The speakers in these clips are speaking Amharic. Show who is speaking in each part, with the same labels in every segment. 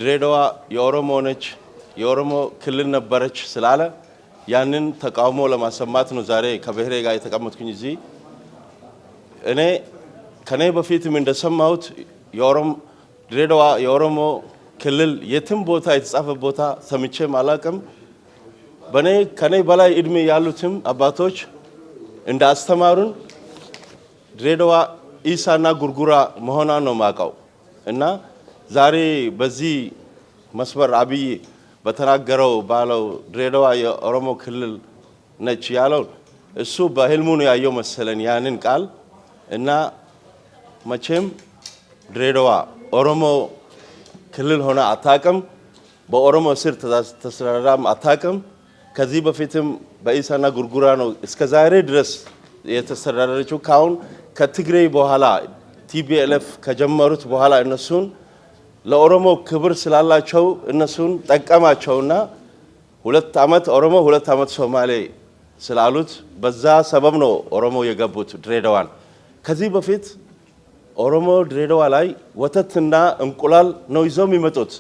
Speaker 1: ድሬዳዋ የኦሮሞ ነች የኦሮሞ ክልል ነበረች ስላለ ያንን ተቃውሞ ለማሰማት ነው ዛሬ ከብሔሬ ጋር የተቀመጥኩኝ እዚህ እኔ ከኔ በፊትም እንደሰማሁት ድሬዳዋ የኦሮሞ ክልል የትም ቦታ የተጻፈ ቦታ ሰምቼም አላቅም ከኔ በላይ እድሜ ያሉትም አባቶች እንዳስተማሩን ድሬዳዋ ኢሳና ጉርጉራ መሆኗ ነው ማቀው እና ዛሬ በዚህ መስመር አብይ በተናገረው ባለው ድሬዳዋ የኦሮሞ ክልል ነች ያለው እሱ በህልሙ ነው ያየው መሰለን ያንን ቃል እና መቼም ድሬዳዋ ኦሮሞ ክልል ሆነ አታቀም በኦሮሞ ስር ተስተዳድራም አታቀም ከዚህ በፊትም በኢሳና ጉርጉራ ነው እስከ ዛሬ ድረስ የተስተዳደረችው ካሁን ከትግሬ በኋላ ቲቢኤልኤፍ ከጀመሩት በኋላ እነሱን ለኦሮሞ ክብር ስላላቸው እነሱን ጠቀማቸውና 2 አመት ኦሮሞ 2 አመት ሶማሌ ስላሉት በዛ ሰበብ ነው ኦሮሞ የገቡት ድሬዳዋን ከዚህ በፊት ኦሮሞ ድሬዳዋ ላይ ወተትና እንቁላል ነው ይዘው የሚመጡት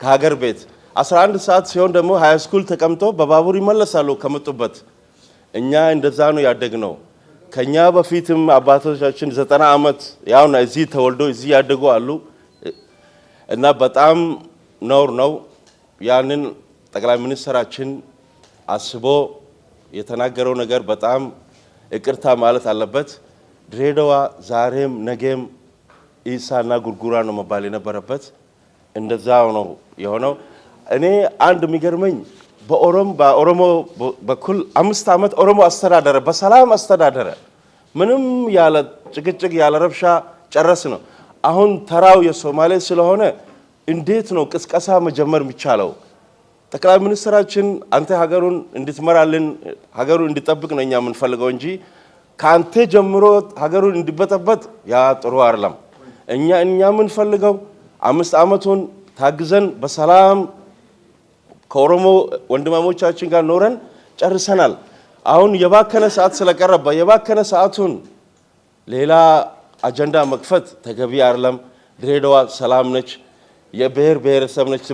Speaker 1: ከሀገር ቤት 11 ሰዓት ሲሆን ደግሞ ሃይ ስኩል ተቀምጦ በባቡር ይመለሳሉ ከመጡበት እኛ እንደዛ ነው ያደግነው ከኛ በፊትም አባቶቻችን 90 አመት ያውና እዚህ ተወልዶ እዚህ ያደጉ አሉ እና በጣም ኖር ነው ያንን ጠቅላይ ሚኒስትራችን አስቦ የተናገረው ነገር በጣም እቅርታ ማለት አለበት ድሬዳዋ ዛሬም ነገም ኢሳና ጉርጉራ ነው መባል የነበረበት እንደዛው ነው የሆነው እኔ አንድ የሚገርመኝ በኦሮሞ በኩል 5 አመት ኦሮሞ አስተዳደረ በሰላም አስተዳደረ ምንም ያለ ጭቅጭቅ ያለ ረብሻ ጨረስ ነው አሁን ተራው የሶማሌ ስለሆነ እንዴት ነው ቅስቀሳ መጀመር የሚቻለው ጠቅላይ ሚኒስትራችን አንተ ሀገሩን እንድትመራልን ሀገሩን እንድትጠብቅ ነው እኛ የምንፈልገው እንጂ ካንተ ጀምሮ ሀገሩን እንዲበጠበጥ ያ ጥሩ አይደለም እኛ የምንፈልገው 5 አመቱን ታግዘን በሰላም ከኦሮሞ ወንድማሞቻችን ጋር ኖረን ጨርሰናል አሁን የባከነ ሰዓት ስለቀረበ የባከነ ሰዓቱን ሌላ አጀንዳ መክፈት ተገቢ አይደለም ድሬዳዋ ሰላም ነች የብሔር ብሔረሰብ ነች